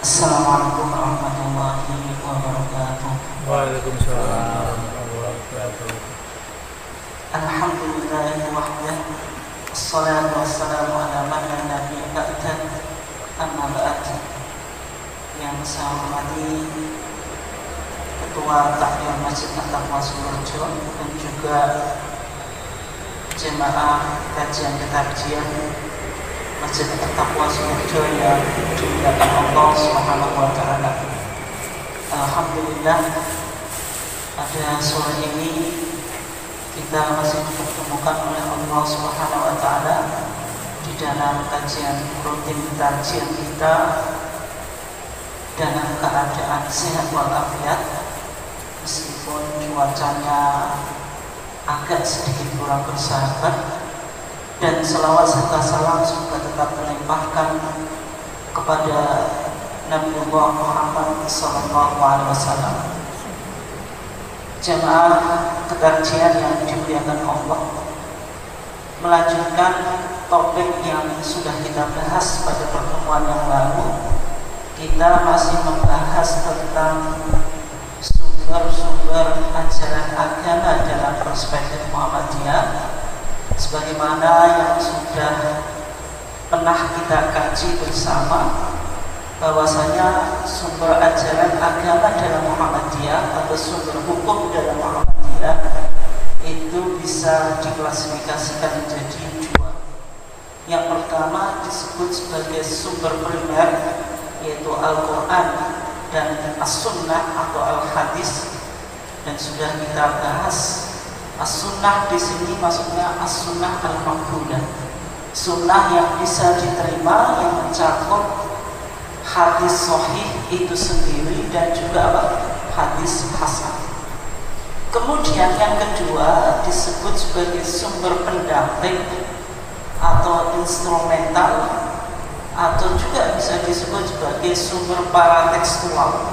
Assalamualaikum warahmatullahi wabarakatuh. Waalaikumsalam warahmatullahi wabarakatuh. Alhamdulillahi wahdah. Assalatu wassalamu ala man la nabiyya ba'dah. Amma ba'd. Yang saya hormati Ketua Takmir Masjid At-Taqwa Sukoharjo dan juga jemaah kajian Masjid At-Taqwa Sukoharjo yang dimuliakan Allah Subhanahu wa taala. Alhamdulillah pada sore ini kita masih dipertemukan oleh Allah Subhanahu wa taala di dalam rutin kajian kita dalam keadaan sehat walafiat, meskipun cuacanya agak sedikit kurang bersahabat, dan selawat serta salam semoga tetap melimpahkan kepada Nabiullah Muhammad SAW. Jemaah kekajian yang dimuliakan Allah, melanjutkan topik yang sudah kita bahas pada pertemuan yang lalu. Kita masih membahas tentang sumber-sumber ajaran agama dalam perspektif Muhammadiyah, sebagaimana yang sudah pernah kita kaji bersama, bahwasanya sumber ajaran agama dalam Muhammadiyah atau sumber hukum dalam Muhammadiyah itu bisa diklasifikasikan menjadi dua. Yang pertama disebut sebagai sumber primer, yaitu Al-Quran dan As-Sunnah atau Al-Hadis, dan sudah kita bahas As-Sunnah di sini maksudnya As-Sunnah Al-Maqbulah, sunnah yang bisa diterima, yang mencakup hadis sahih itu sendiri dan juga hadis hasan. Kemudian yang kedua disebut sebagai sumber pendamping atau instrumental, atau juga bisa disebut sebagai sumber paratekstual.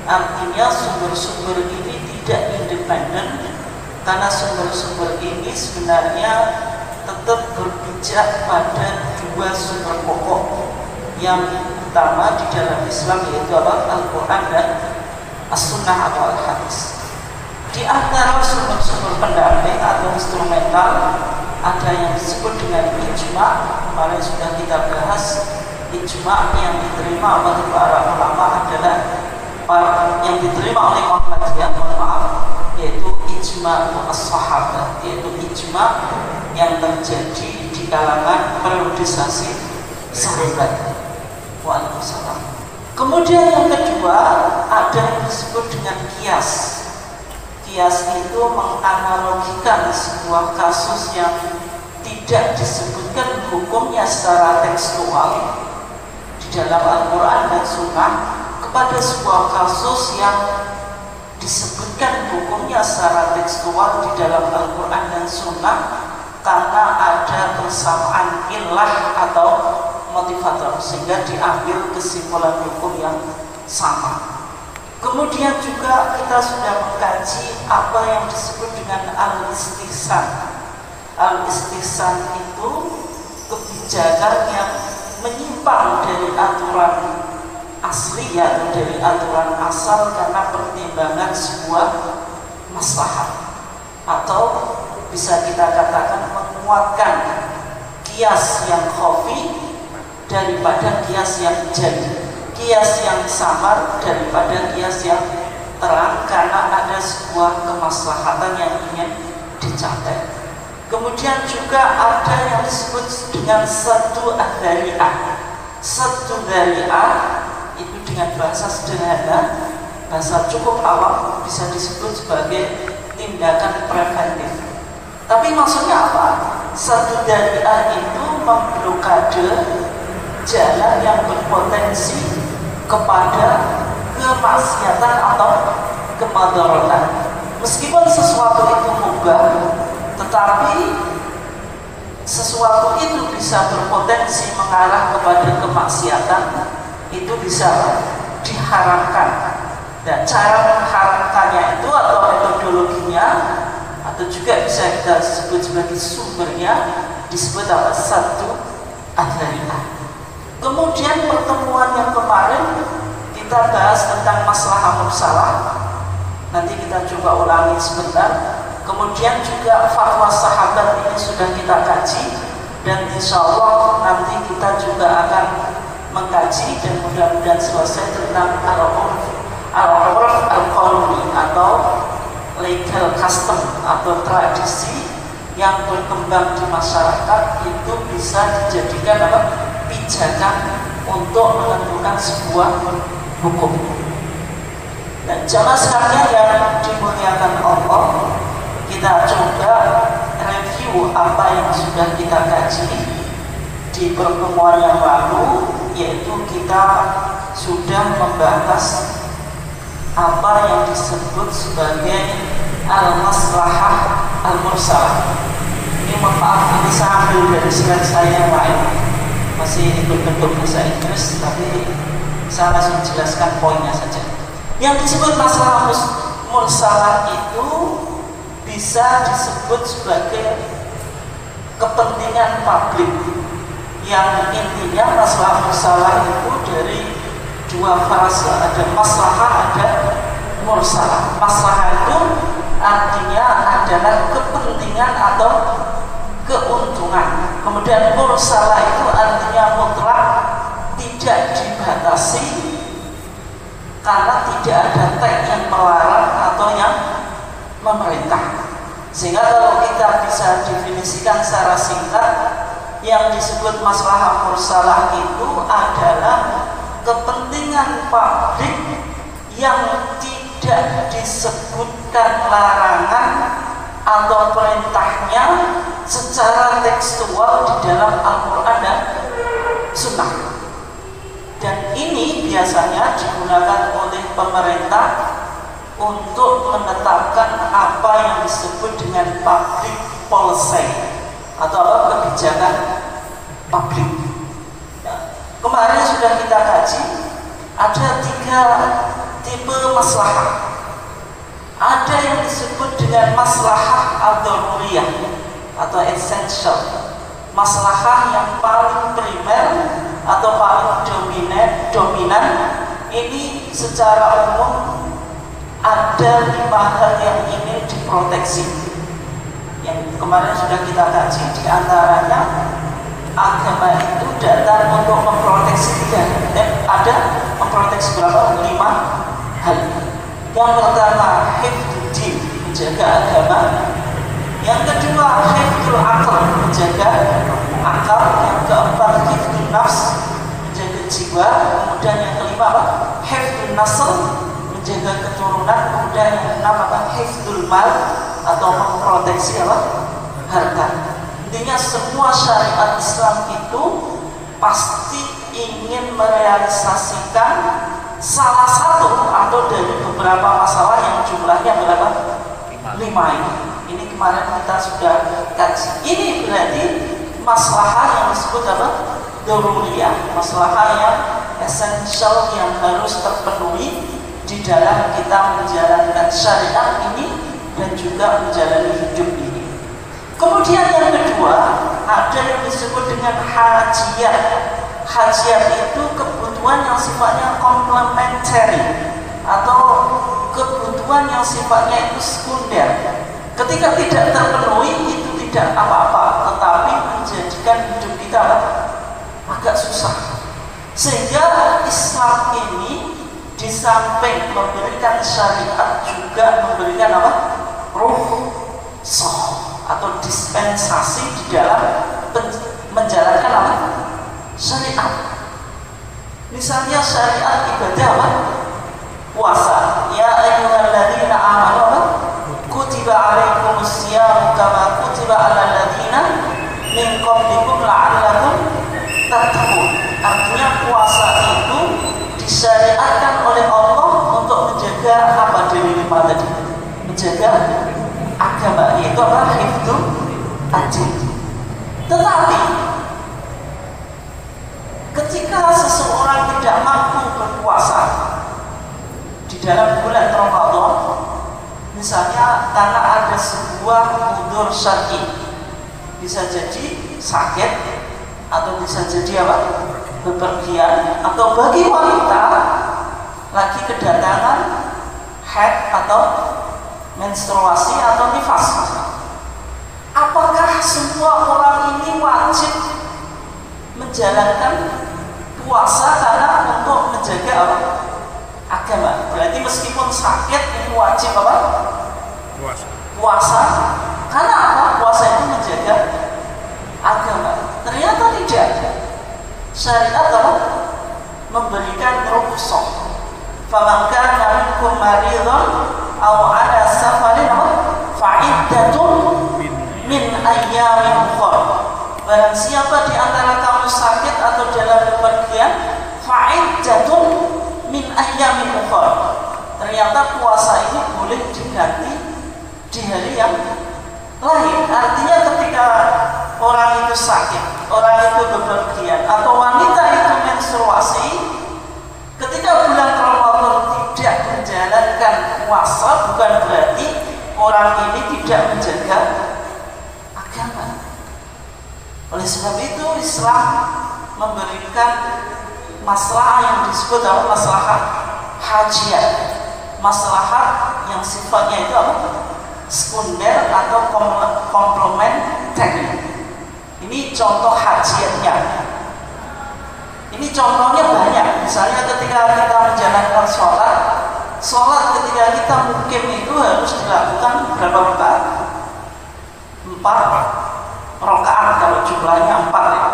Artinya sumber-sumber ini tidak independen, karena sumber-sumber ini sebenarnya tetap berpijak pada dua sumber pokok yang utama di dalam Islam, yaitu Al-Quran dan As-Sunnah atau Al-Hadis. Di antara sumber-sumber pendamping atau instrumental ada yang disebut dengan ijma. Kemarin sudah kita bahas ijma yang diterima oleh para ulama adalah yang diterima oleh Muhammadiyah, yaitu ijma as-sahabah, yaitu ijma yang terjadi di kalangan periodisasi sahabat. Waalaikumsalam. Kemudian yang kedua ada yang disebut dengan kias. Kias itu menganalogikan sebuah kasus yang tidak disebutkan hukumnya secara tekstual di dalam Al-Quran dan Sunnah kepada sebuah kasus yang disebutkan hukumnya secara tekstual di dalam Al-Quran dan Sunnah karena ada persamaan ilah atau motivator, sehingga diambil kesimpulan hukum yang sama. Kemudian juga kita sudah mengkaji apa yang disebut dengan al-istihsan. Al-istihsan itu kebijakan yang menyimpang dari aturan asli, yaitu dari aturan asal karena pertimbangan sebuah maslahat, atau bisa kita katakan menguatkan kias yang khafi daripada kias yang jali, kias yang samar daripada kias yang terang, karena ada sebuah kemaslahatan yang ingin dicapai. Kemudian juga ada yang disebut dengan satu dzari'ah. Satu dzari'ah itu dengan bahasa sederhana, bahasa cukup awam, bisa disebut sebagai tindakan preventif. Tapi maksudnya apa? Satu dzari'ah itu memblokade jalan yang berpotensi kepada kemaksiatan atau kemadharatan. Meskipun sesuatu itu mubah, tetapi sesuatu itu bisa berpotensi mengarah kepada kemaksiatan, itu bisa diharamkan. Dan cara mengharamkannya itu atau metodologinya, atau juga bisa kita sebut sebagai sumbernya, disebut apa? Satu dzari'ah. Kemudian pertemuan yang kemarin kita bahas tentang maslahah mursalah. Nanti kita coba ulangi sebentar. Kemudian juga fatwa sahabat ini sudah kita kaji, dan insya Allah nanti kita juga akan mengkaji dan mudah-mudahan selesai tentang al-urf al-qanuni atau legal custom atau tradisi yang berkembang di masyarakat itu bisa dijadikan pijakan untuk menentukan sebuah hukum. Dan jamaah sekalian yang dimuliakan Allah, kita coba review apa yang sudah kita kaji di pertemuan yang lalu, yaitu kita sudah membahas apa yang disebut sebagai al-maslahah al-mursalah. Ini maaf, ini saya ambil dari slide saya yang lain, masih bentuk bahasa Inggris, tapi saya langsung jelaskan poinnya saja. Yang disebut masalah mursalah itu bisa disebut sebagai kepentingan publik, yang intinya masalah mursalah itu dari dua fase, ada maslahah, ada mursalah. Maslahah itu artinya adalah kepentingan atau keuntungan. Kemudian mursalah itu artinya mutlak, tidak dibatasi, karena tidak ada teks yang melarang atau yang memerintah. Sehingga kalau kita bisa definisikan secara singkat, yang disebut maslahah mursalah itu adalah kepentingan publik yang tidak disebutkan larangan atau perintahnya secara tekstual di dalam Al-Quran dan Sunnah. Dan ini biasanya digunakan oleh pemerintah untuk menetapkan apa yang disebut dengan public policy atau kebijakan publik. Kemarin sudah kita kaji, ada 3 tipe maslahah. Ada yang disebut dengan maslahah ad-daruriyah atau essential, maslahah yang paling primer atau paling dominan. Ini secara umum ada 5 hal yang ingin diproteksi. Yang kemarin sudah kita kaji, di antaranya agama itu datang untuk memproteksi ada memproteksi berapa? 5 hal. Yang pertama, hifdzuddin, menjaga agama. Yang kedua, hifdzul aql, menjaga akal. Yang keempat, hifdzun nafs, menjaga jiwa. Kemudian yang kelima apa? Hifdzun nasl, menjaga keturunan. Kemudian yang keenam apa? Hifdzul mal, atau memproteksi apa? Harta. Intinya semua syariat Islam itu pasti ingin merealisasikan salah satu atau dari beberapa masalah yang jumlahnya berapa? 5 ini. Ini kemarin kita sudah kaji. Ini berarti maslahah yang disebut apa? Daruriyah, maslahah yang esensial yang harus terpenuhi di dalam kita menjalankan syariat ini dan juga menjalani hidup ini. Kemudian yang kedua, ada yang disebut dengan hajiyat. Hajiyat itu kebutuhan yang sifatnya komplementari atau kebutuhan yang sifatnya itu sekunder. Ketika tidak terpenuhi itu tidak apa-apa, tetapi menjadikan hidup kita agak susah. Sehingga Islam ini di samping memberikan syariat juga memberikan apa? Rukhsah atau dispensasi di dalam menjalankan apa? Syariat. Misalnya syariat ibadah apa? Puasa. Ya ayyuhalladzina amanu kutiba alaikumusiyam kama kutiba alal ladzina min qablikum la'allakum tattaqun. Artinya puasa itu disyariatkan oleh Allah untuk menjaga apa dari 5 tadi? Menjaga agama, yaitu apa? Hifdzul ad-din. Tetapi ketika seseorang tidak mampu berpuasa di dalam bulan Ramadan, misalnya karena ada sebuah udzur syar'i, bisa jadi sakit atau bisa jadi apa? bepergian atau bagi wanita lagi kedatangan haid atau menstruasi atau nifas. Apakah semua orang ini wajib menjalankan puasa karena untuk menjaga apa? Agama? Berarti meskipun sakit ini wajib apa? Puasa. Karena apa? Puasa itu menjaga agama. Ternyata tidak. Syariat apa? Memberikan rukhsah. Faman kana minkum maridhan aw ala safarin fa'iddatun min ayyamin ukhra. Barang siapa di antara kamu sakit atau dalam bepergian, fa'iddatun min ayyamin ukhra. Ternyata puasa ini boleh diganti di hari yang lain. Artinya ketika orang itu sakit, orang itu bepergian, atau wanita itu menstruasi, ketika bulan Ramadan tidak menjalankan puasa, bukan berarti orang ini tidak menjaga agama. Oleh sebab itu Islam memberikan masalah yang disebut masalah hajiat, masalah yang sifatnya itu apa? Sekunder atau komplementari. Ini contoh hajiatnya. Ini contohnya banyak. Misalnya ketika kita menjalankan sholat ketika kita mukim itu harus dilakukan berapa rakaat? 4 rakaat kalau jumlahnya 4 ya.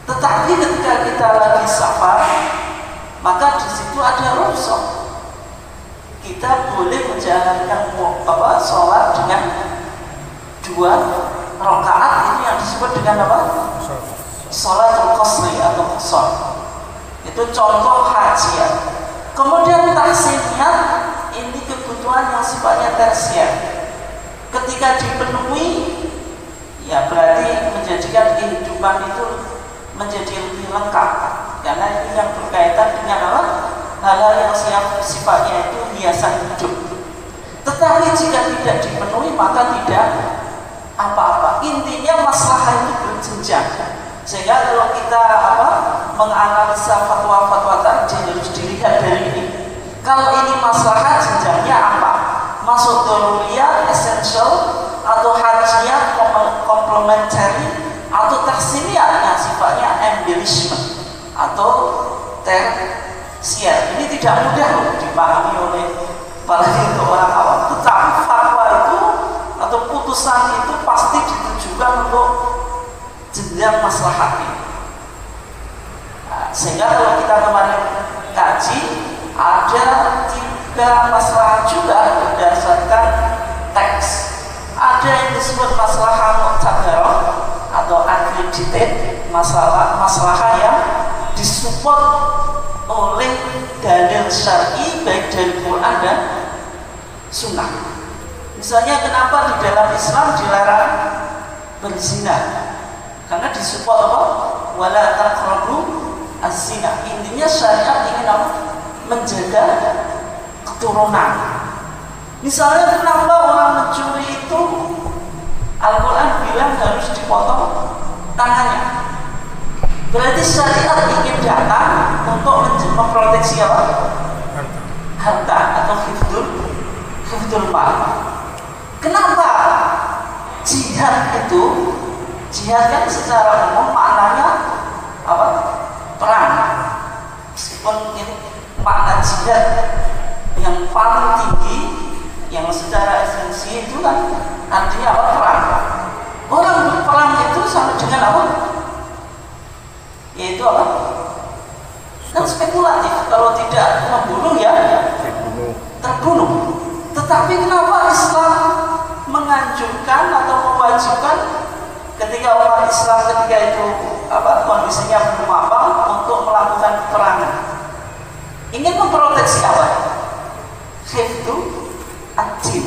Tetapi ketika kita lagi safar, maka di situ ada rukhsah. Kita boleh menjalankan sholat dengan 2 rakaat. Ini yang disebut dengan apa? Sholatul qasri atau qasar. Itu contoh hajiat. Kemudian tahsiniyat, ini kebutuhan yang sifatnya tersier. Ketika dipenuhi, ya berarti menjadikan kehidupan itu menjadi lebih lengkap. Karena ini yang berkaitan dengan apa? Hal-hal yang sifatnya itu hiasan hidup. Tetapi jika tidak dipenuhi maka tidak apa-apa. Intinya masalah itu berjenjang. Sehingga kalau kita menganalisa fatwa-fatwa tadi harus dilihat dari ini. Kalau ini masalah jenjangnya apa? Masuk daruriyah, essential, atau hajiyah, komplementari, atau tahsiniyah yang sifatnya embellishment atau tersier. Ini tidak mudah loh dipahami oleh apalagi untuk orang awam. Tetapi fatwa itu atau putusan itu pasti ditujukan untuk jenjang maslahat ini. Sehingga kalau kita kemarin kaji, ada 3 masalah juga berdasarkan teks. Ada yang disebut masalah mu'tabarah atau accredited, masalah yang disupport oleh dalil syar'i baik dari Quran dan Sunnah. Misalnya kenapa di dalam Islam dilarang berzina? Karena disupport apa? Wala taqrabu az-zina. Intinya syariat ingin apa? Menjaga keturunan. Misalnya kenapa orang mencuri itu Al-Quran bilang harus dipotong tangannya. Berarti syariat ingin datang untuk memproteksi apa? Harta atau hifdzul mal. Kenapa jihad itu? Jihad kan secara umum maknanya apa? Perang. Meskipun ini makna jihad yang paling tinggi, yang secara esensi itu kan artinya apa? Perang. Orang berperang itu sama dengan apa? Yaitu apa? Kan spekulatif. Kalau tidak membunuh ya terbunuh. Tetapi kenapa Islam menganjurkan atau mewajibkan ketika umat Islam ketika itu kondisinya belum mapan untuk melakukan peperangan? Ingin memproteksi apa? Hifdzu ad-din.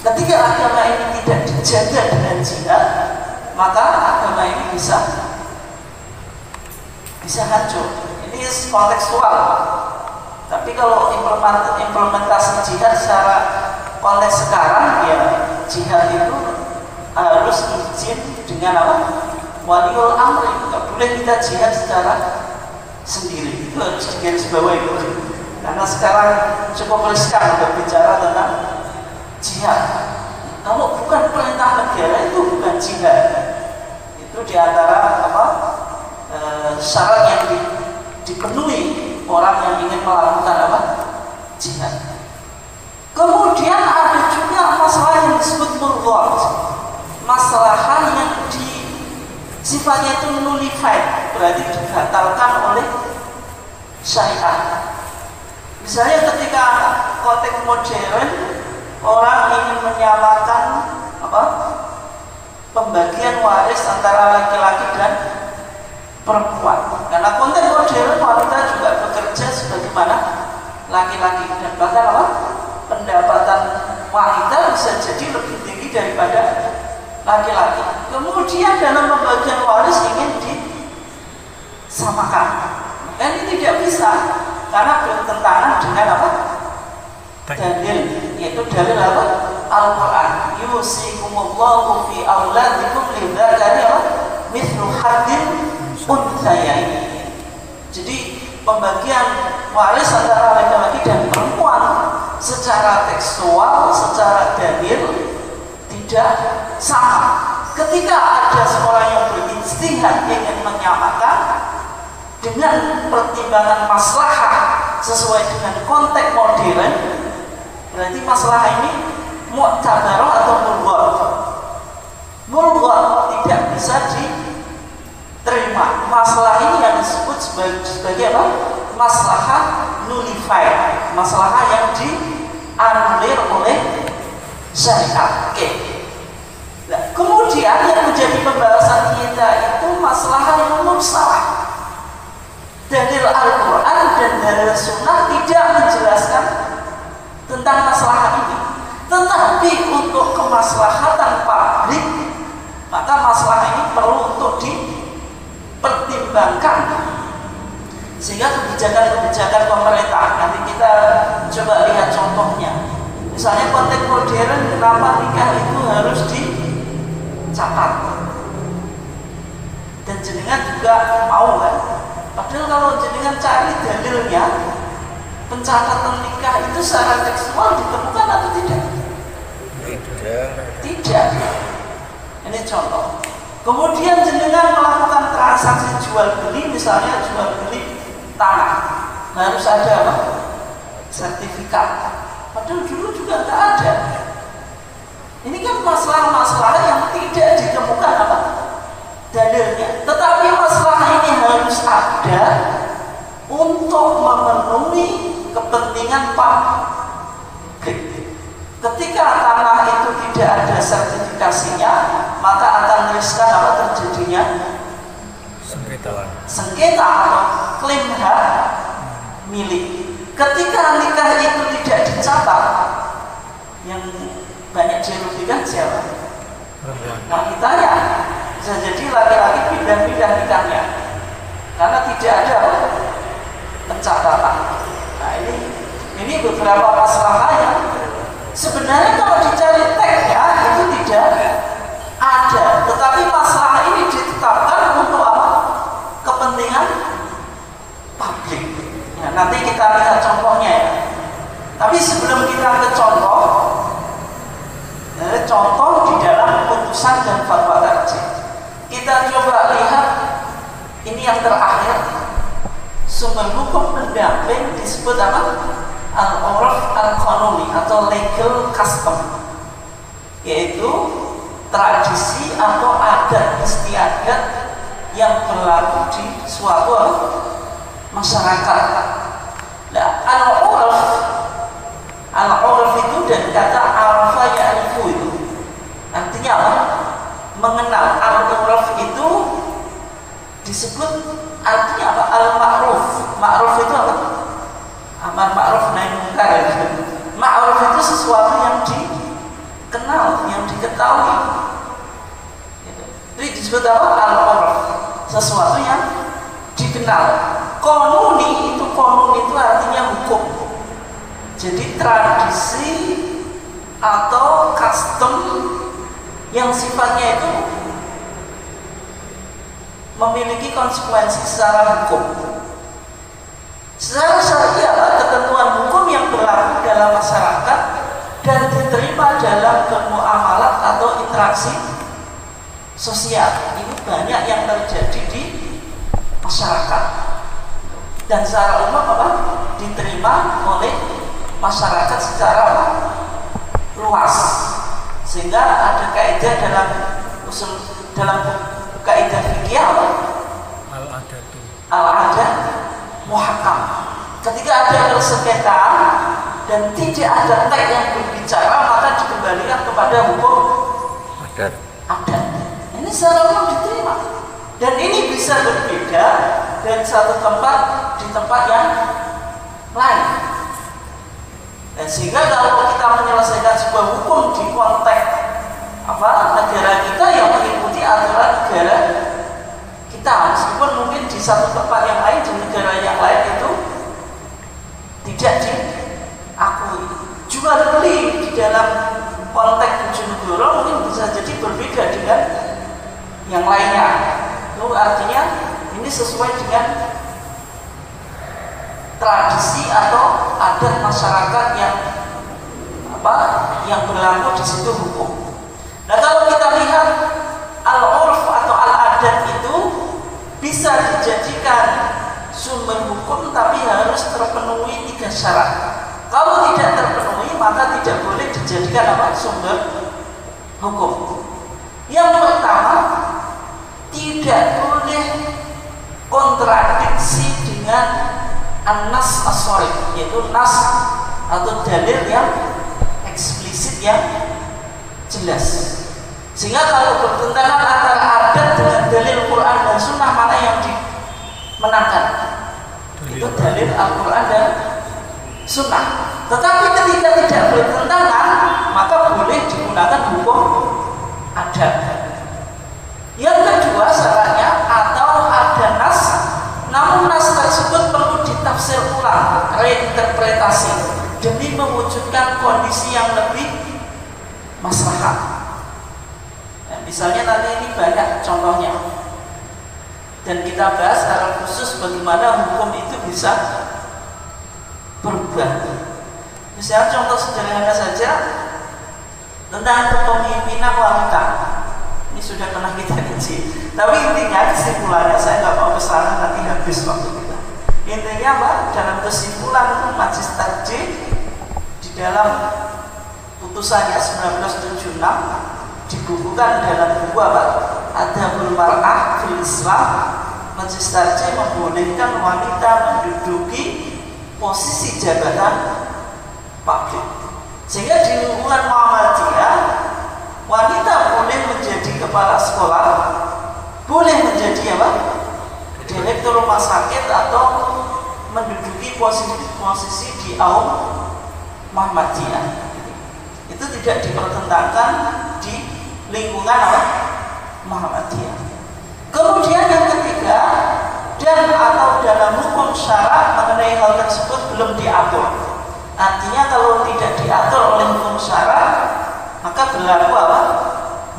Ketika agama ini tidak dijaga dengan jihad, maka agama ini bisa hancur. Ini kontekstual. Tapi kalau implementasi jihad secara konteks sekarang, ya jihad itu harus izin dengan apa? waliul amri, nggak boleh kita jihad secara sendiri. Itu harus digaris bawah itu. Karena sekarang cukup riskan untuk bicara tentang jihad. Kalau bukan perintah negara itu bukan jihad. Itu diantara syarat yang dipenuhi orang yang ingin melakukan jihad. Kemudian ada juga masalah yang disebut murghat, masalah yang sifatnya itu nullified, berarti dibatalkan oleh syariat. Misalnya ketika konteks modern orang ingin menyamakan pembagian waris antara laki-laki dan perempuan, karena konteks modern wanita juga bekerja sebagaimana laki-laki, dan bahkan pendapatan wanita bisa jadi lebih tinggi daripada laki-laki. Kemudian dalam pembagian waris ingin disamakan, ini tidak bisa karena bertentangan dengan dalil, yaitu dalil Al-Quran. Yusikumullahu fi auladikum lidzakari mithlu hadzil unthayaini. Jadi pembagian waris antara laki-laki dan perempuan secara tekstual, secara dalil tidak sama. Ketika ada seorang yang berijtihad ingin menyamakan dengan pertimbangan maslahah sesuai dengan konteks modern, berarti masalah ini mu'tabarah atau murghat. Murghat tidak bisa diterima. Masalah ini yang disebut sebagai maslahah nullified, masalah yang dianulir oleh syariat. Oke. Nah, kemudian yang menjadi pembahasan kita itu masalah yang mursalah. Dalil Al-Quran dan dalil Sunnah tidak menjelaskan tentang masalah ini, tetapi untuk kemaslahatan publik maka masalah ini perlu untuk dipertimbangkan, sehingga kebijakan-kebijakan pemerintah nanti kita coba lihat contohnya. Misalnya konteks modern, kenapa nikah itu harus dicatat, dan jenengan juga mau kan? Padahal kalau jenengan cari dalilnya, pencatatan nikah itu secara tekstual ditemukan atau tidak? Tidak. Ini contoh. Kemudian jenengan melakukan transaksi jual beli, misalnya jual beli tanah, harus ada sertifikat. Padahal dulu juga nggak ada. Ini kan masalah-masalah yang tidak ditemukan dalilnya. Tetapi masalah ini harus ada untuk memenuhi kepentingan publik. Ketika tanah itu tidak ada sertifikasinya, maka akan riskan terjadinya sengketa atau klaim hak milik. Ketika nikah itu tidak dicatat, yang banyak dirugikan siapa? Wanitanya. Bisa jadi laki-laki pindah-pindah nikahnya karena tidak ada pencatatan. Nah, ini beberapa masalah yang sebenarnya kalau dicari teksnya itu tidak ada, tetapi masalah ini ditetapkan untuk kepentingan publik. Ya, nanti kita lihat contohnya ya. Tapi sebelum kita ke contoh di dalam putusan dan fatwa tarjih, kita coba lihat ini yang terakhir, sumber hukum pendamping disebut al-urf al-qanuni atau legal custom, yaitu tradisi atau adat istiadat yang berlaku di suatu masyarakat. Nah, al-urf itu dari kata arafa ya'rifu itu artinya apa? Mengenal. Al-urf itu disebut artinya apa? Al-ma'ruf. Ma'ruf itu apa? Amar ma'ruf nahi munkar. Ma'ruf itu sesuatu yang dikenal, yang diketahui. Itu disebut apa? Al-urf, sesuatu yang dikenal. Konuni itu artinya hukum. Jadi tradisi atau custom yang sifatnya itu memiliki konsekuensi secara hukum. Secara syariah, ketentuan hukum yang berlaku dalam masyarakat dan diterima dalam bermuamalat atau interaksi sosial ini banyak yang terjadi di masyarakat dan secara umum diterima oleh masyarakat secara luas, sehingga ada kaidah dalam kaidah fikih al-adat muhakam. Ketika ada persengketaan dan tidak ada teks yang berbicara, maka dikembalikan kepada hukum adat. Ini secara umum diterima, dan ini bisa berbeda dari satu tempat di tempat yang lain. Dan sehingga kalau kita menyelesaikan sebuah hukum di konteks negara kita yang mengikuti aturan negara kita, meskipun mungkin di satu tempat yang lain, di negara yang lain itu tidak diakui. Jual beli di dalam konteks Bojonegoro mungkin bisa jadi berbeda dengan yang lainnya. Itu artinya ini sesuai dengan tradisi atau adat masyarakat yang berlaku di situ hukum. Nah, kalau kita lihat al-urf atau al-adat itu bisa dijadikan sumber hukum, tapi harus terpenuhi 3 syarat. Kalau tidak terpenuhi, maka tidak boleh dijadikan sumber hukum. Yang pertama, tidak boleh kontradiksi dengan an-nas as-sharih, yaitu nas atau dalil yang eksplisit yang jelas. Sehingga kalau bertentangan antara adat dengan dalil Quran dan Sunnah, mana yang dimenangkan? Itu dalil Al-Quran dan Sunnah. Tetapi ketika tidak bertentangan, maka boleh digunakan hukum adat. Yang kedua syaratnya, atau ada nas, namun nas tersebut perlu ditafsir ulang, reinterpretasi demi mewujudkan kondisi yang lebih maslahat. Nah, misalnya nanti ini banyak contohnya, dan kita bahas secara khusus bagaimana hukum itu bisa berubah. Misalnya contoh sederhana saja tentang kepemimpinan wanita. Ini sudah pernah kita kaji, tapi intinya kesimpulannya saya nggak mau kesana, nanti habis waktu kita. Intinya dalam kesimpulan Majelis Tarjih di dalam putusannya 1976 dibukukan dalam buku Adabul Mar'ah fil Islam, Majelis Tarjih membolehkan wanita menduduki posisi jabatan publik, sehingga di lingkungan Muhammadiyah wanita boleh menjadi kepala sekolah, boleh menjadi direktur rumah sakit, atau menduduki posisi di kaum Muhammadiyah. Itu tidak dipertentangkan di lingkungan Muhammadiyah. Kemudian yang ketiga, dan atau dalam hukum syara mengenai hal tersebut belum diatur. Artinya kalau tidak diatur oleh hukum syara, maka berlaku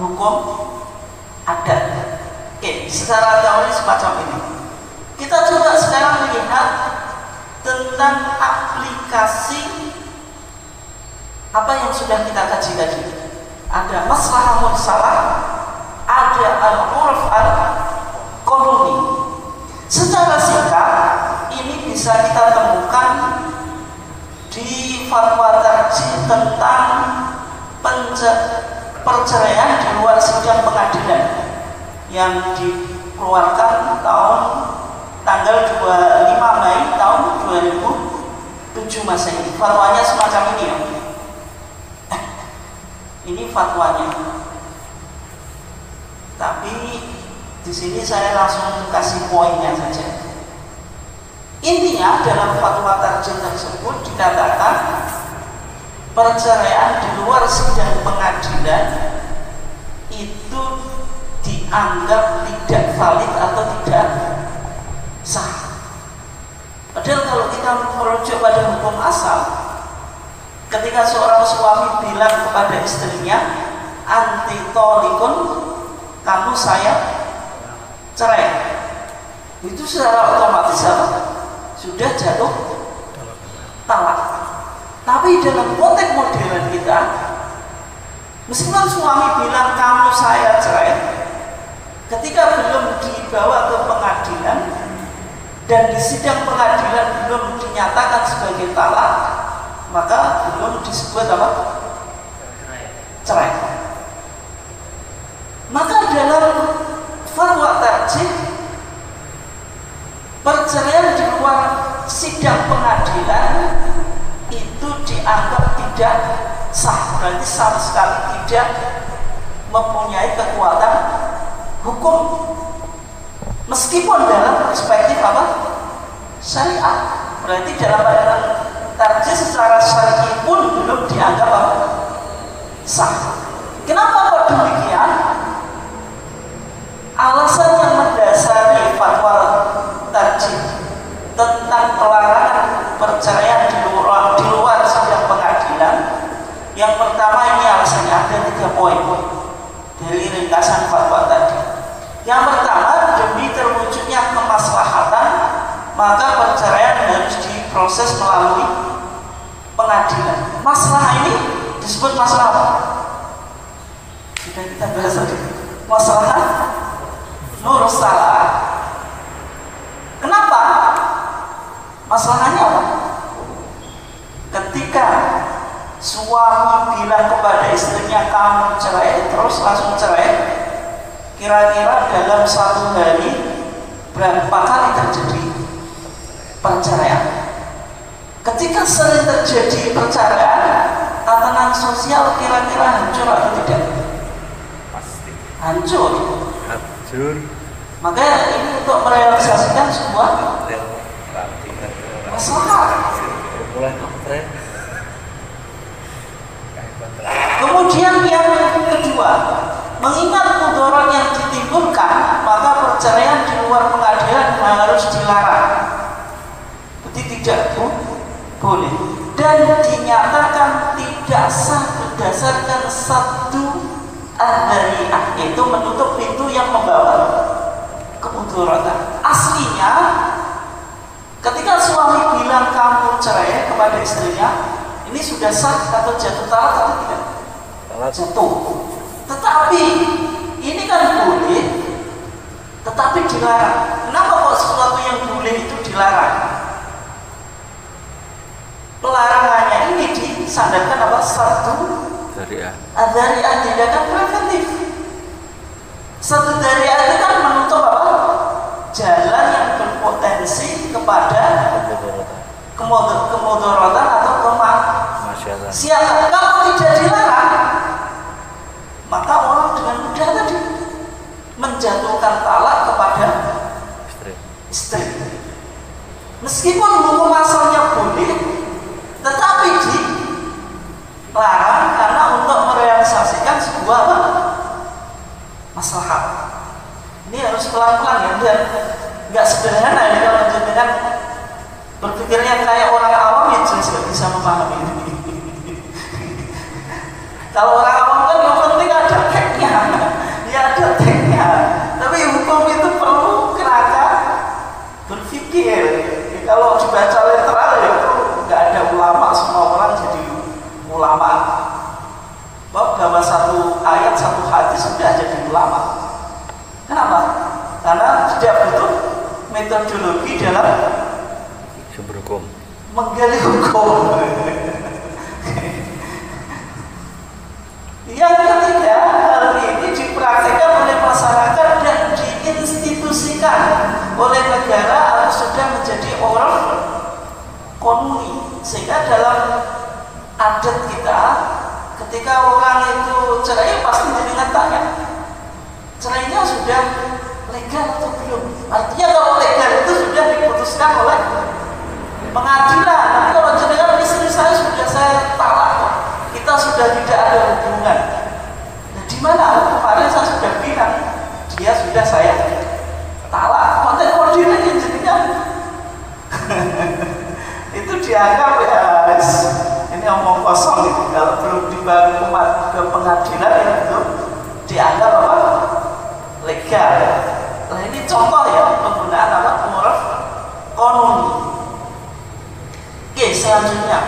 hukum adat. Oke, secara teori semacam ini. Kita coba sekarang melihat tentang aplikasi apa yang sudah kita kaji tadi. Ada maslahah mursalah, ada al-urf al-qanuni. Secara singkat ini bisa kita temukan di fatwa tarjih tentang perceraian di luar sidang pengadilan yang dikeluarkan tanggal 25 Mei tahun 2007 Masehi. Fatwanya semacam ini ya. Ini fatwanya. Tapi di sini saya langsung kasih poinnya saja. Intinya dalam fatwa tarjih tersebut dikatakan perceraian di luar sidang pengadilan itu dianggap tidak valid atau tidak sah. Padahal kalau kita merujuk pada hukum asal, ketika seorang suami bilang kepada istrinya, anti tolikun, kamu saya cerai, itu secara otomatis apa? Sudah jatuh talak. Tapi dalam konteks modern kita, meskipun suami bilang kamu saya cerai, ketika belum dibawa ke pengadilan dan di sidang pengadilan belum dinyatakan sebagai talak, maka belum disebut apa? Cerai. Maka dalam fatwa tarjih, perceraian di luar sidang pengadilan itu dianggap tidak sah, berarti sama sekali tidak mempunyai kekuatan hukum, meskipun dalam perspektif apa? Syariat. Berarti dalam pandangan tarjih secara syar'i pun belum dianggap apa? Sah. Kenapa kok demikian? Alasan yang mendasari fatwa tarjih tentang pelarangan perceraian di luar sidang pengadilan, yang pertama ini alasannya ada 3 poin dari ringkasan fatwa tadi. Yang pertama, demi terwujudnya kemaslahatan, maka perceraian harus diproses melalui pengadilan. Masalah ini disebut masalah apa? Sudah kita bahas tadi. Masalah mursalah. Kenapa? Masalahnya apa? Ketika suami bilang kepada istrinya kamu cerai, terus langsung cerai, kira-kira dalam 1 hari berapa kali terjadi perceraian? Ketika sering terjadi perceraian, tatanan sosial kira-kira hancur atau tidak? Pasti Hancur. hancur. Makanya ini untuk merealisasikan sebuah masalah. Kemudian yang kedua, mengingat mudarat yang ditimbulkan, maka perceraian di luar pengadilan harus dilarang. Jadi tidak boleh dan dinyatakan tidak sah berdasarkan satu adhariyah, yaitu menutup pintu yang membawa kemudaratan. Aslinya, ketika suami bilang kamu cerai kepada istrinya, ini sudah sah atau jatuh talak atau tidak? Jatuh. Tetapi ini kan boleh, tetapi dilarang. Kenapa kok sesuatu yang boleh itu dilarang? Pelarangannya ini disandarkan apa? Satu adhariyah, tindakan preventif. Satu adhariyah itu kan menutup apa? Jalan yang berpotensi kepada kemudaratan atau kemaksiatan. Kalau tidak dilarang, maka orang dengan mudah tadi menjatuhkan talak kepada istri. Meskipun hukum asalnya boleh, tetapi dilarang karena untuk merealisasikan sebuah apa? Maslahat. Ini harus pelan-pelan ya, dan nggak sederhana ya kalau jenengan berpikirnya kayak orang awam ya jelas nggak bisa memahami ini. Kalau orang awam kan yang penting ada teknya, ya ada teknya. Tapi hukum itu perlu kerangka berpikir. Ya, kalau dibaca literal ya itu nggak ada ulama, semua orang jadi ulama. Bahwa satu ayat, satu hadis sudah jadi ulama. Kenapa? Karena tidak butuh metodologi dalam sumber hukum, menggali hukum. Yang ketiga, hal ini dipraktikkan oleh masyarakat dan diinstitusikan oleh negara atau sudah menjadi orang komuni, sehingga dalam adat kita ketika orang itu cerai pasti dengan tanya cerainya sudah legal atau belum. Artinya kalau legal itu sudah diputuskan oleh pengadilan. Tapi kalau jenengan istri saya sudah saya talak, kita sudah tidak ada hubungan. Nah, di mana? Kemarin saya sudah bilang dia sudah saya talak. Konten modern yang jadinya itu dianggap ya ini omong kosong gitu. Kalau belum dibawa ke pengadilan itu dianggap apa? Legal. Nah ini contoh ya penggunaan apa uruf qanuni. Oke, selanjutnya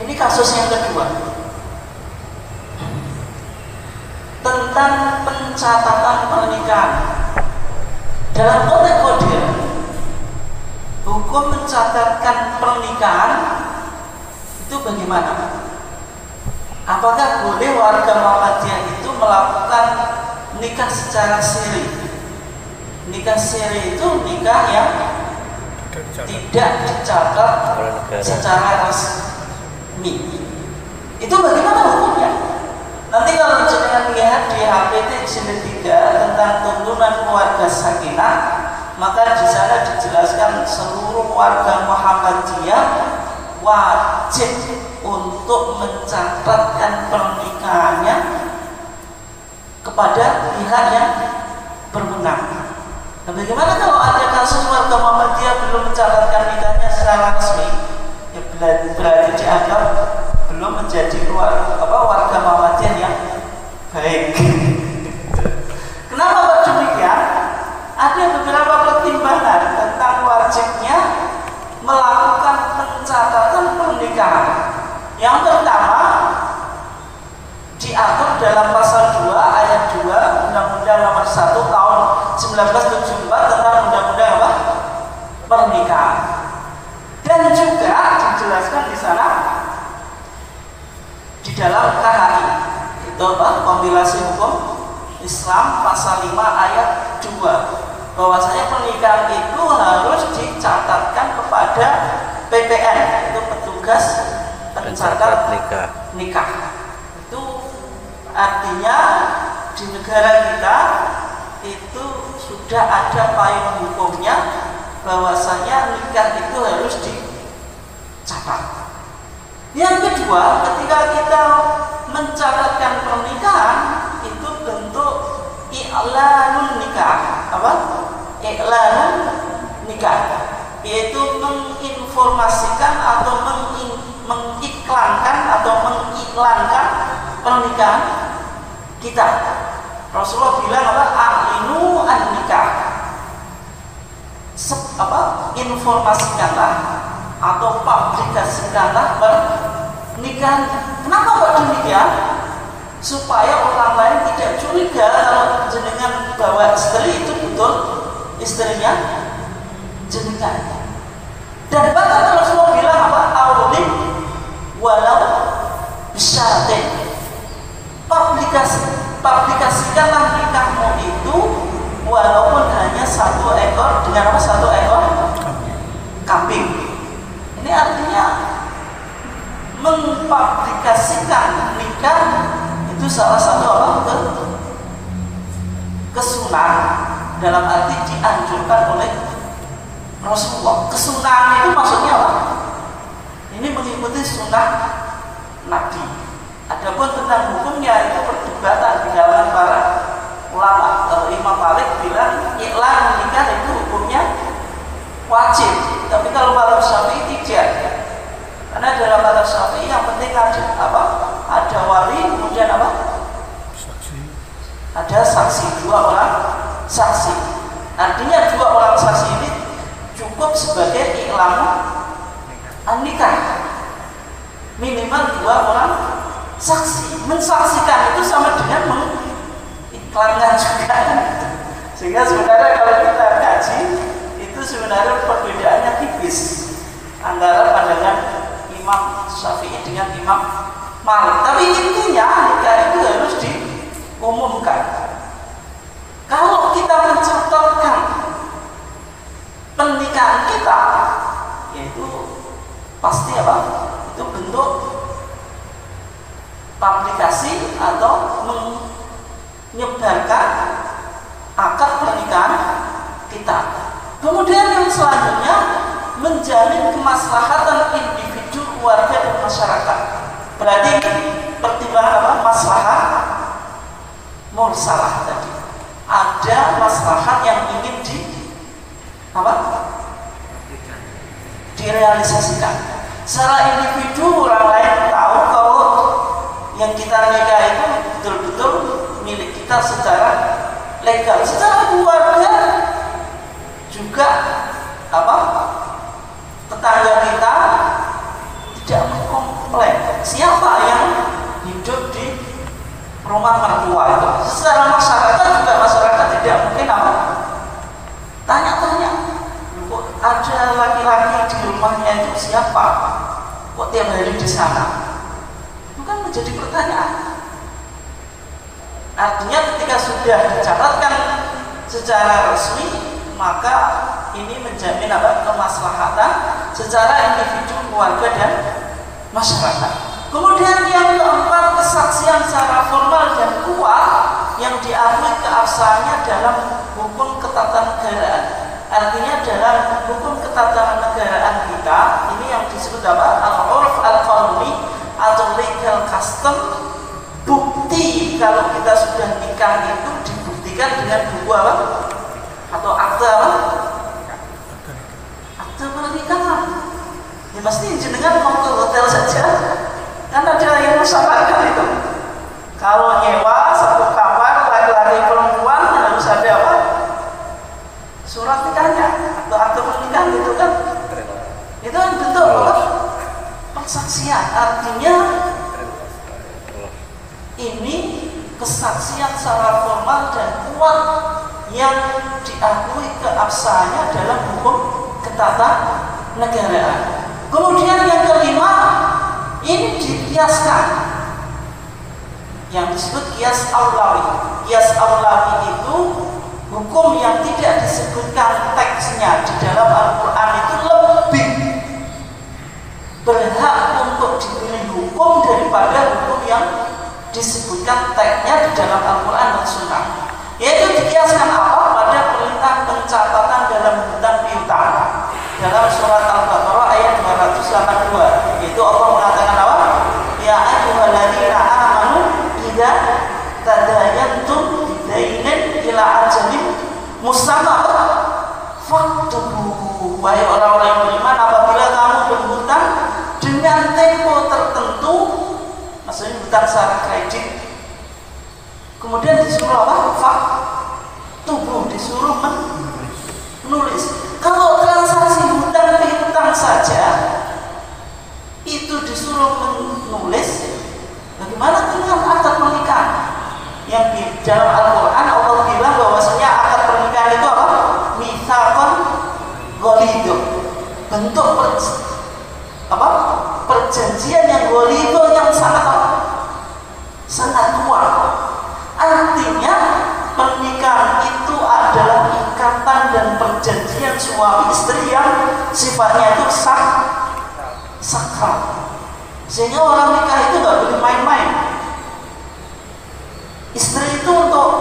ini kasus yang kedua tentang pencatatan pernikahan. Dalam konteks modern, hukum mencatatkan pernikahan itu bagaimana? Apakah boleh warga Muhammadiyah itu melakukan nikah secara siri? Nikah siri itu nikah yang tidak dicatat secara resmi. Itu bagaimana hukumnya? Nanti kalau jenengan lihat di HPT jilid 3 tentang tuntunan keluarga sakinah, maka di sana dijelaskan seluruh warga Muhammadiyah wajib untuk mencatatkan pernikahannya kepada pihak yang berwenang. Nah, bagaimana kalau ada kasus warga Muhammadiyah belum mencatatkan nikahnya secara resmi? Ya, berarti dianggap belum menjadi warga Muhammadiyah yang baik. Kenapa kok demikian? Ada beberapa pertimbangan tentang wajibnya melakukan pencatatan pernikahan. Yang pertama, diatur dalam pasal 2 ayat 2 Undang-Undang Nomor 1 Tahun 1974 tentang Undang-Undang apa? Pernikahan. Dan juga dijelaskan di sana di dalam KHI itu apa? Kompilasi Hukum Islam pasal 5 ayat 2 bahwasanya pernikahan itu harus dicatatkan kepada PPN, itu petugas pencatat nikah. Itu artinya di negara kita itu sudah ada payung hukumnya bahwasanya nikah itu harus dicatat. Yang kedua, ketika kita mencatatkan pernikahan itu bentuk i'lanun nikah. Apa? I'lanun nikah, yaitu menginformasikan atau mengiklankan atau mengiklankan pernikahan kita. Rasulullah bilang apa? A'linu an-nikah. Informasikanlah atau publikasikanlah pernikahan. Kenapa kok demikian? Supaya orang lain tidak curiga kalau jenengan bawa istri itu betul istrinya jenengan. Dan bahkan Rasulullah bilang apa? Aulin walau bisyaratin. Publikasikanlah nikahmu itu walaupun hanya 1 ekor dengan apa? 1 ekor kambing. Ini artinya mempublikasikan nikah itu salah satu apa? Kesunahan, dalam arti dianjurkan oleh Rasulullah. Kesunahan itu maksudnya apa? Ini mengikuti sunnah Nabi. Adapun tentang hukumnya itu perdebatan di kalangan para ulama. Kalau Imam Malik bilang iklan nikah itu hukumnya wajib, tapi kalau mazhab Syafi'i tidak. Karena dalam mazhab Syafi'i yang penting ada apa? Ada wali, kemudian apa? Saksi. Ada saksi, 2 orang saksi. Artinya 2 orang saksi ini cukup sebagai iklan nikah. Minimal 2 orang saksi. Mensaksikan itu sama dengan mengiklankan juga. Sehingga sebenarnya kalau kita kaji itu sebenarnya perbedaannya tipis antara pandangan Imam Syafi'i dengan Imam Malik. Tapi intinya nikah itu harus diumumkan. Kalau kita mencatatkan pernikahan kita, yaitu pasti apa? Itu bentuk publikasi atau menyebarkan akad pernikahan kita. Kemudian yang selanjutnya menjamin kemaslahatan individu, keluarga dan masyarakat. Berarti pertimbangan apa? Maslahat mursalah tadi. Ada maslahat yang ingin direalisasikan. Secara individu orang lain tahu kalau yang kita nikah itu betul-betul milik kita secara legal. Secara keluarga juga tetangga kita tidak mengkomplain siapa yang hidup di rumah mertua itu. Secara masyarakat juga masyarakat tidak mungkin tanya-tanya, kok ada laki-laki di rumahnya itu siapa, kok tiap hari di sana. Itu kan menjadi pertanyaan. Artinya ketika sudah dicatatkan secara resmi, maka ini menjamin kemaslahatan secara individu, keluarga, dan masyarakat. Kemudian yang keempat, kesaksian secara formal dan kuat yang diakui keabsahannya dalam hukum ketatanegaraan. Artinya dalam hukum ketatanegaraan kita ini yang disebut al-urf al-qanuni atau legal custom. Bukti kalau kita sudah nikah itu dibuktikan dengan buku atau akte akte pernikahan. Ya pasti jenengan mau ke hotel saja, kan ada yang usahakan itu. Kalau nyewa satu kamar laki-laki perempuan harus ada surat nikahnya atau akte pernikahan itu kan. Itu kan bentuk persaksian. Artinya ini kesaksian secara formal dan kuat yang diakui keabsahannya dalam hukum ketatanegaraan. Kemudian yang kelima, ini dikiaskan, yang disebut kias aulawi. Kias aulawi itu hukum yang tidak disebutkan teksnya di dalam Al-Quran itu lebih berhak untuk diberi hukum daripada hukum yang disebutkan teksnya di dalam Al-Quran dan Sunnah. Yaitu dikiaskan pada perintah pencatatan dalam hutang piutang dalam surat Al-Baqarah ayat 282. Yaitu Allah mengatakan ya ayyuhalladzina amanu idza tadayantum bidainin ila ajalin musamma faktubu. Wahai orang-orang yang beriman, apabila kamu berhutang dengan tempo tertentu, maksudnya hutang secara kredit, kemudian disuruh faktubu, disuruh menulis. Kalau transaksi hutang piutang saja itu disuruh menulis, bagaimana dengan akad pernikahan? Yang di dalam Al-Quran Allah bilang bahwasanya akad pernikahan itu mitsaqan ghalidh, bentuk perjanjian yang ghalidh, yang sangat kuat. Artinya pernikahan itu adalah ikatan dan perjanjian suami istri yang sifatnya itu sakral. Sehingga orang nikah itu nggak boleh main-main. Istri itu untuk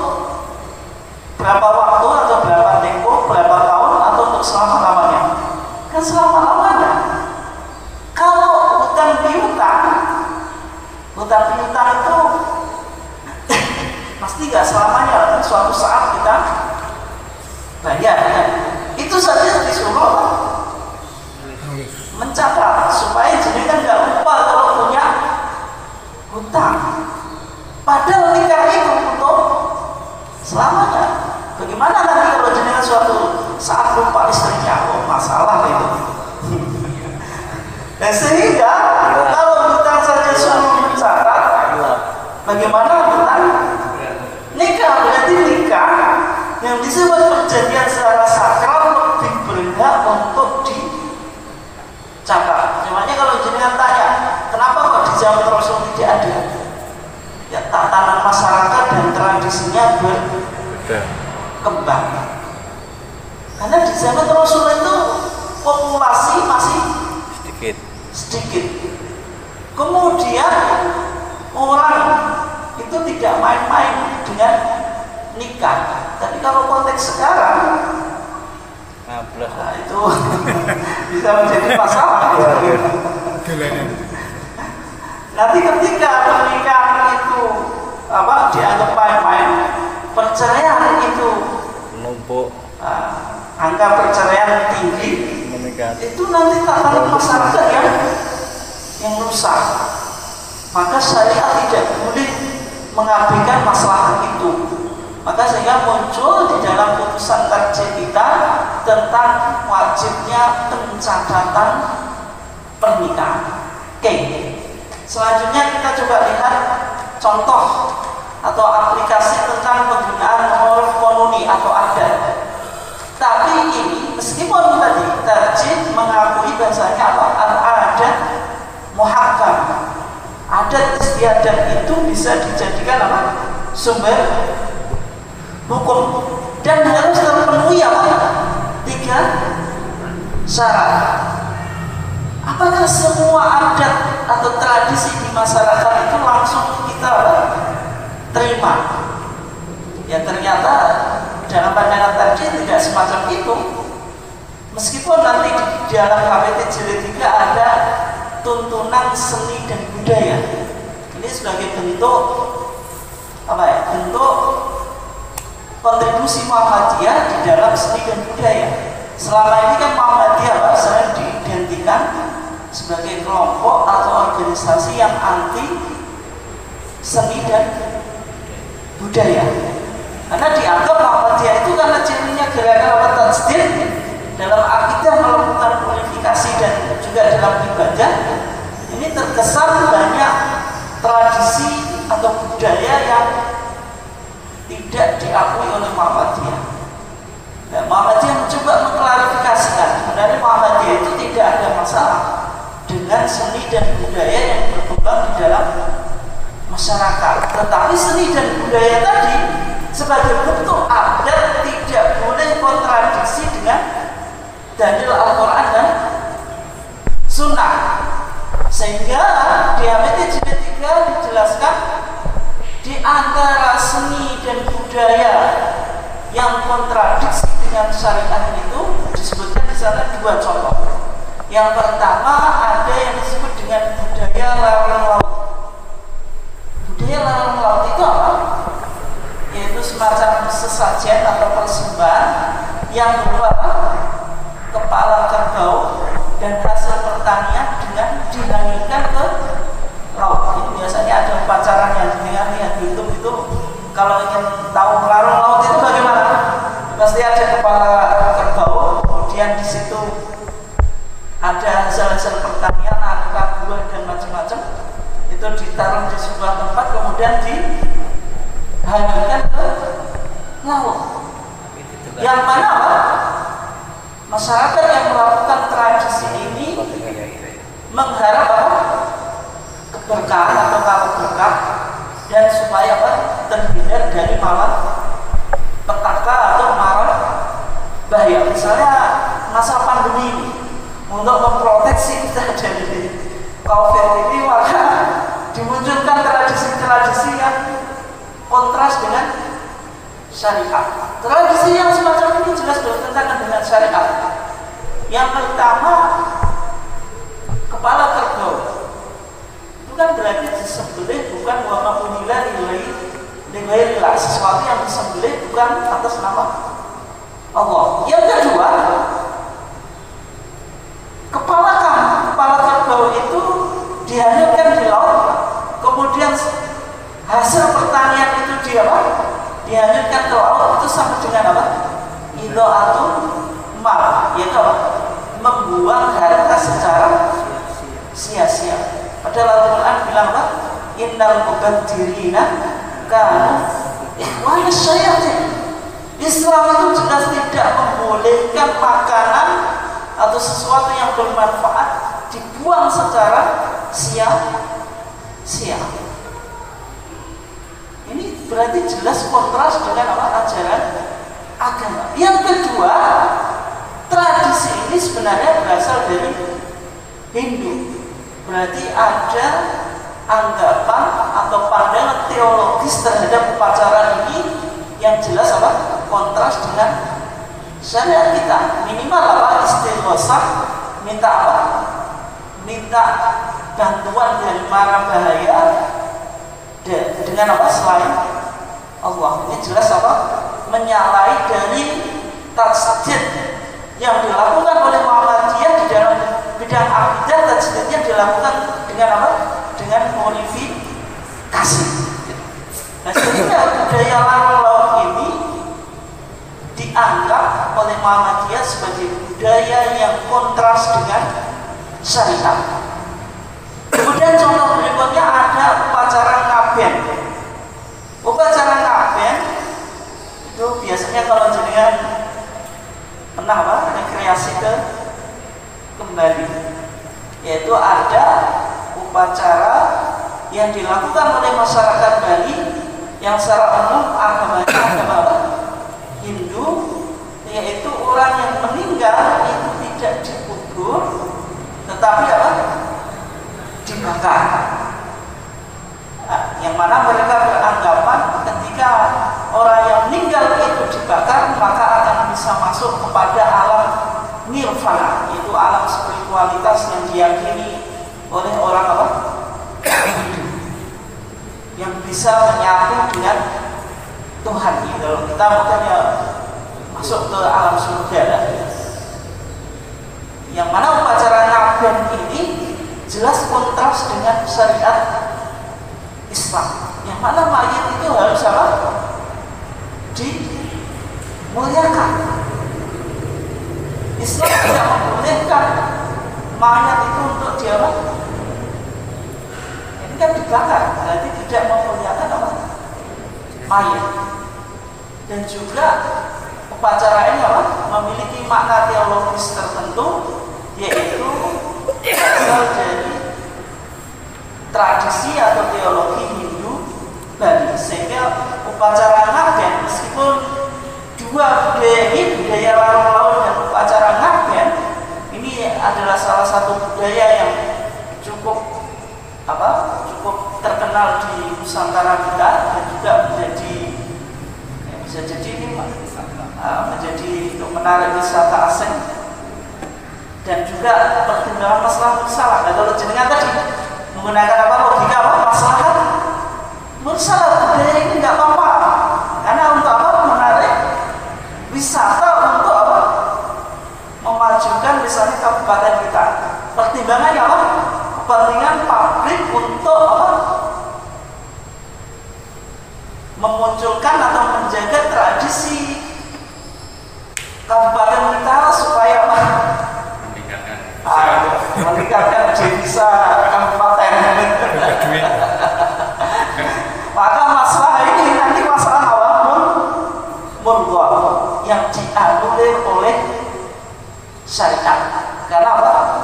berapa waktu atau berapa tempo, berapa tahun, atau untuk selama-lamanya? Kan selama-lamanya. Kalau hutang piutang itu pasti nggak selamanya, kan suatu saat kita bayar kan. Itu saja disuruh mencatat supaya jenengan nggak lupa kalau punya hutang. Padahal nikah itu untuk selamanya. Bagaimana nanti kalau jenengan suatu saat lupa istrinya? Masalah itu. Dan sehingga kalau hutang saja suruh mencatat, bagaimana hutang nikah? Berarti nikah yang disebut perjanjian secara sakral lebih berhak untuk dicatat. Makanya kalau jenengan tanya, kenapa kok di zaman Rasul tidak ada? Ya, tatanan masyarakat dan tradisinya berkembang. Karena di zaman Rasul itu populasi masih sedikit. Kemudian orang itu tidak main-main dengan nikah. Tapi kalau konteks sekarang, nah itu bisa menjadi masalah. Nanti ketika pernikahan itu dianggap main-main, perceraian itu menumpuk, angka perceraian tinggi, itu nanti tatanan masyarakat yang rusak. Maka syariat tidak boleh mengabaikan masalah itu. Maka sehingga muncul di dalam putusan tarjih kita tentang wajibnya pencatatan pernikahan. Oke. Selanjutnya kita coba lihat contoh atau aplikasi tentang penggunaan uruf qanuni atau adat. Tapi ini meskipun tadi tarjih mengakui bahasanya apa? Al-adat muhakkam. Adat istiadat itu bisa dijadikan apa? Sumber hukum dan harus terpenuhi apa? 3 syarat. Apakah semua adat atau tradisi di masyarakat itu langsung kita terima? Ya ternyata dalam pandangan tarjih tidak semacam itu. Meskipun nanti di dalam HPT jilid 3 ada tuntunan seni dan budaya. Ini sebagai bentuk apa ya? Bentuk kontribusi Muhammadiyah di dalam seni dan budaya. Selama ini kan Muhammadiyah sering diidentikan sebagai kelompok atau organisasi yang anti seni dan budaya. Karena dianggap Muhammadiyah itu karena cirinya gerakan tajdid dalam akidah melakukan purifikasi dan juga dalam ibadah, ini terkesan banyak tradisi atau budaya yang tidak diakui oleh Muhammadiyah. Dan Muhammadiyah mencoba mengklarifikasikan sebenarnya Muhammadiyah itu tidak ada masalah dengan seni dan budaya yang berkembang di dalam masyarakat. Tetapi seni dan budaya tadi sebagai bentuk adat tidak boleh kontradiksi dengan dalil Al-Quran dan Sunnah. Sehingga di HPT jilid 3 dijelaskan di antara seni dan budaya yang kontradiksi dengan syariat itu disebutkan di sana 2 contoh. Yang pertama ada yang disebut dengan budaya larang laut. Budaya larang laut itu apa? Yaitu semacam sesajen atau persembahan yang berupa kepala kerbau dan hasil pertanian dengan dihanyutkan ke laut. Ini biasanya ada upacara yang lihat di YouTube itu. Kalau ingin tahu melarung laut itu bagaimana? Pasti ada kepala kerbau, kemudian di situ ada hasil-hasil pertanian, aneka buah dan macam-macam. Itu ditaruh di sebuah tempat, kemudian dihanyutkan ke laut. Yang mana apa? Masyarakat yang melakukan tradisi ini mengharap apa? Keberkahan atau kalau berkah dan supaya apa? Terhindar dari petaka atau mara bahaya. Misalnya masa pandemi ini untuk memproteksi kita dari COVID ini, maka dimunculkan tradisi-tradisi yang kontras dengan syariat. Tradisi yang semacam ini jelas bertentangan dengan syariat. Yang pertama, kepala kerbau itu kan berarti disembelih bukan wa ma'unila lillahi, sesuatu yang disembelih bukan atas nama Allah. Yang kedua, kepala kerbau itu dihanyutkan di laut, kemudian hasil pertanian itu dihanyutkan ke laut. Itu sama dengan apa? Idha'atul mal, yaitu apa? Membuang harta secara sia-sia. Padahal Al-Quran bilang apa? Innal mubadzirina kanu ikhwana syayatin. Islam itu jelas tidak membolehkan makanan atau sesuatu yang bermanfaat dibuang secara sia-sia. Ini berarti jelas kontras dengan apa? Ajaran agama. Yang kedua, tradisi ini sebenarnya berasal dari Hindu. Berarti ada anggapan atau pandangan teologis terhadap upacara ini yang jelas apa? Kontras dengan syariat kita. Minimal apa? Istighosah, minta apa? Minta bantuan dari mara bahaya dengan apa? Selain Allah. Ini jelas apa? Menyalahi dari tajdid yang dilakukan oleh Muhammadiyah di dalam bidang akidah. Tajdidnya dilakukan dengan apa? Dengan modifikasi. Nah, sehingga budaya larang laut ini dianggap oleh Muhammadiyah sebagai budaya yang kontras dengan syariat. Kemudian contoh berikutnya ada upacara ngaben. Upacara ngaben itu biasanya kalau jenengan pernah rekreasi kembali, yaitu ada upacara yang dilakukan oleh masyarakat Bali yang secara umum agamanya agama Hindu, yaitu orang yang meninggal itu tidak dikubur tetapi dibakar. Nah, yang mana mereka beranggapan ketika orang yang meninggal itu dibakar maka akan bisa masuk kepada alam nirvana, yaitu alam spiritualitas yang diyakini oleh orang yang bisa menyatu dengan Tuhan. Kalau kita mungkin ya masuk ke alam surga. Yang mana upacara ngaben ini jelas kontras dengan syariat Islam. Yang mana mayit itu harus dimuliakan. Islam tidak membolehkan mayat itu untuk ini kan dibakar, berarti tidak memuliakan mayat. Dan juga upacara ini memiliki makna teologis tertentu, yaitu berasal dari tradisi atau teologi Hindu Bali. Sehingga upacara ngaben, meskipun dua budaya ini, budaya larang laut dan upacara ngaben, ini adalah salah satu budaya yang cukup terkenal di Nusantara kita dan juga bisa jadi ini menjadi untuk menarik wisata asing dan juga pertimbangan masalah mursalah. Nah, kalau jenengan tadi menggunakan logika masalah mursalah, budaya ini nggak apa-apa karena untuk menarik wisata, untuk memajukan misalnya kabupaten kita. Pertimbangannya kepentingan pabrik untuk memunculkan atau menjaga tradisi kabupaten kita supaya meningkatkan devisa kabupaten. Maka masalah ini nanti masalah murghah yang dianulir oleh syariat karena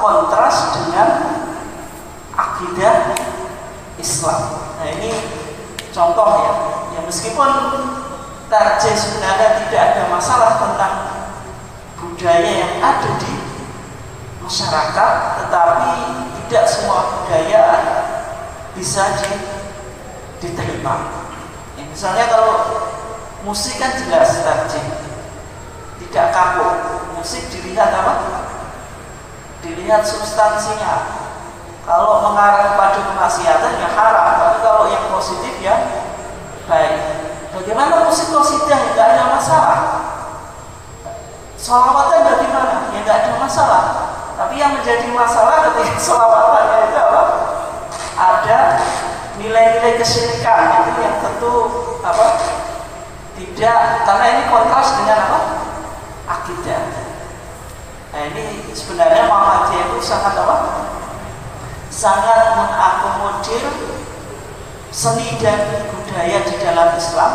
kontras dengan akidah Islam. Nah, ini contoh ya meskipun tarjih sebenarnya tidak ada masalah tentang budaya yang ada di masyarakat, tetapi tidak semua budaya bisa diterima. Ya, misalnya kalau musik kan jelas tarjih, tidak kaku. Musik dilihat dilihat substansinya. Kalau mengarah kepada kemaksiatan ya haram, tapi kalau yang positif ya baik. Bagaimana musik qasidah ya tidak ada masalah. Sholawatan bagaimana? Ya tidak ada masalah. Tapi yang menjadi masalah ketika sholawatannya itu ada nilai-nilai kesyirikan, itu yang tentu tidak, karena ini kontras dengan akidah. Nah, ini sebenarnya Muhammadiyah itu sangat mengakomodir seni dan budaya di dalam Islam,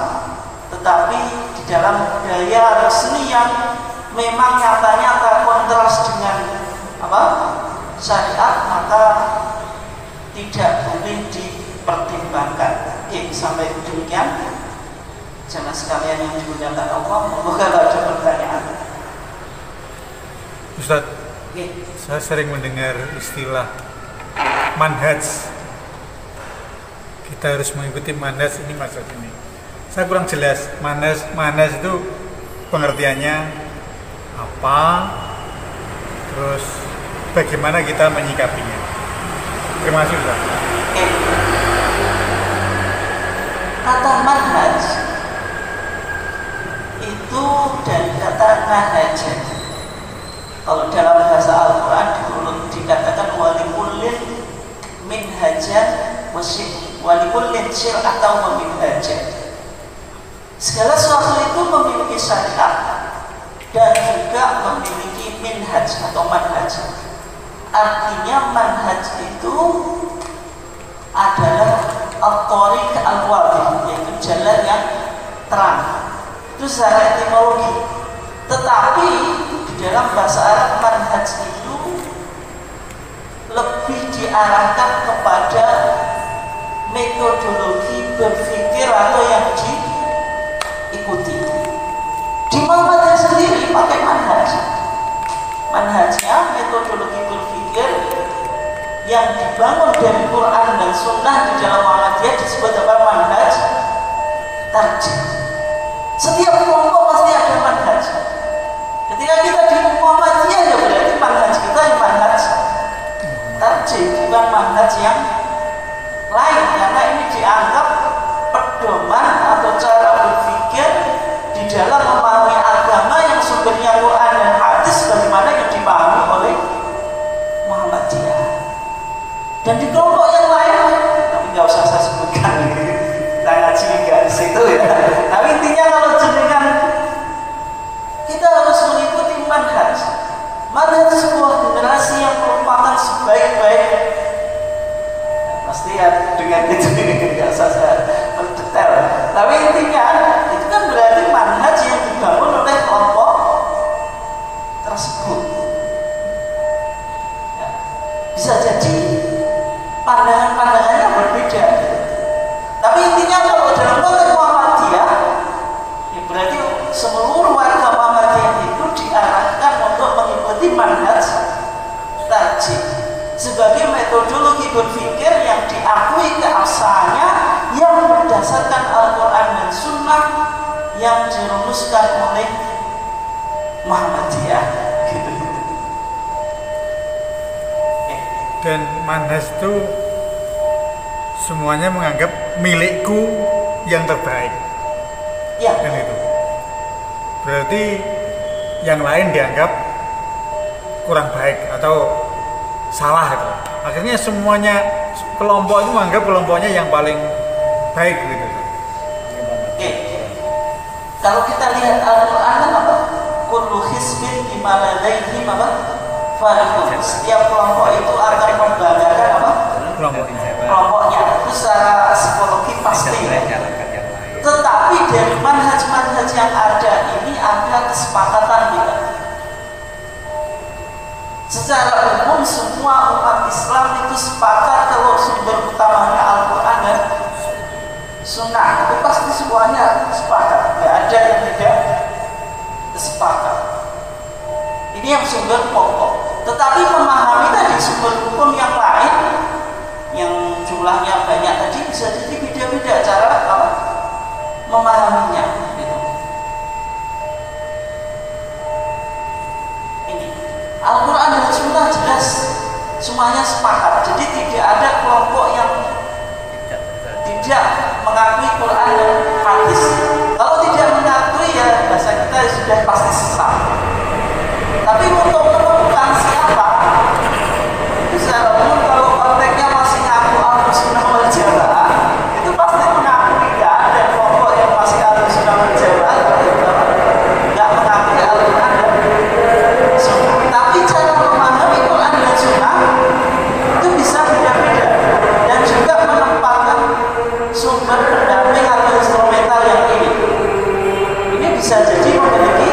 tetapi di dalam budaya atau seni yang memang nyata-nyata kontras dengan syariat, maka tidak boleh dipertimbangkan. Oke, sampai demikian jamaah sekalian yang dimuliakan Allah. Semoga ada pertanyaan. Ustaz, saya sering mendengar istilah manhaj. Kita harus mengikuti manhaj, ini maksud ini. Saya kurang jelas manhaj itu pengertiannya apa, terus bagaimana kita menyikapinya. Terima kasih, Ustaz. Kata manhaj itu dan kata nahaj, kalau dalam bahasa Al-Quran dikatakan walikullin minhajan walikullin syir'atan wa minhajan. Segala sesuatu itu memiliki syariat dan juga memiliki minhaj atau manhaj. Artinya manhaj itu adalah al-thariq al-wadih, yaitu jalan yang terang. Itu secara etimologi. Tetapi di dalam bahasa Arab manhaj itu lebih diarahkan kepada metodologi berpikir atau yang diikuti. Di Muhammadiyah sendiri pakai manhaj. Manhajnya metodologi berpikir yang dibangun dari Quran dan Sunnah di dalam Muhammadiyah disebut apa? Manhaj tarjih. Setiap kelompok pasti ada manhaj. Ketika kita di Muhammadiyah ya berarti manhaj kita yang manhaj tarjih, bukan manhaj yang lain, karena ini dianggap pedoman atau cara berpikir di dalam memahami agama yang sumbernya Quran dan hadis bagaimana yang dipahami oleh Muhammadiyah. Dan di kelompok yang lain, tapi nggak usah saya sebutkan, kita ngaji nggak di situ ya. Tapi intinya kalau jenengan kita harus mengikuti manhaj sebuah generasi yang merupakan sebaik-baik. Pasti ya dengan itu nggak usah saya mendetail. Tapi intinya itu kan berarti manhaj yang dibangun oleh kelompok tersebut. Ya, bisa jadi pandangan-pandangannya berbeda. Tapi intinya kalau dalam konteks Muhammadiyah, ya berarti seluruh warga Muhammadiyah itu diarahkan untuk mengikuti manhaj tarjih sebagai metodologi berpikir yang diakui keabsahannya, yang berdasarkan Al-Quran dan Sunnah yang dirumuskan oleh Muhammadiyah. Gitu. Dan manhaj itu semuanya menganggap milikku yang terbaik. Ya. Dan itu berarti yang lain dianggap kurang baik atau salah itu. Akhirnya semuanya kelompok itu menganggap kelompoknya yang paling baik gitu. Oke. Kalau kita lihat Al-Quran kan apa? Kullu hizbin bima ladaihim apa? Farihun. Setiap kelompok itu akan membanggakan apa? Kelompoknya. Itu secara psikologi pasti. Tetapi dari manhaj-manhaj yang ada ini ada kesepakatan kita. Secara umum semua umat Islam itu sepakat kalau sumber utamanya Al-Quran dan Sunnah. Itu pasti semuanya sepakat. Tidak ada yang tidak sepakat. Ini yang sumber pokok. Tetapi memahami tadi sumber hukum yang lain, yang jumlahnya banyak tadi, bisa jadi beda-beda cara apa? Memahaminya. Gitu. Ini Al-Quran dan Sunnah jelas semuanya sepakat. Jadi tidak ada kelompok yang tidak mengakui Quran dan hadis. Kalau tidak mengakui ya bahasa kita sudah pasti sesat. Tapi untuk menemukan siapa, itu secara umum kalau konteksnya masih ngaku Ahlussunnah wal Jamaah, itu pasti mengakui. Tidak ada kelompok yang masih Ahlussunnah wal Jamaah tidak mengakui Al-Quran dan Sunnah. Tapi cara memahami Quran dan Sunnah itu bisa beda-beda, dan juga menempatkan sumber pendamping atau instrumental yang ini bisa jadi memiliki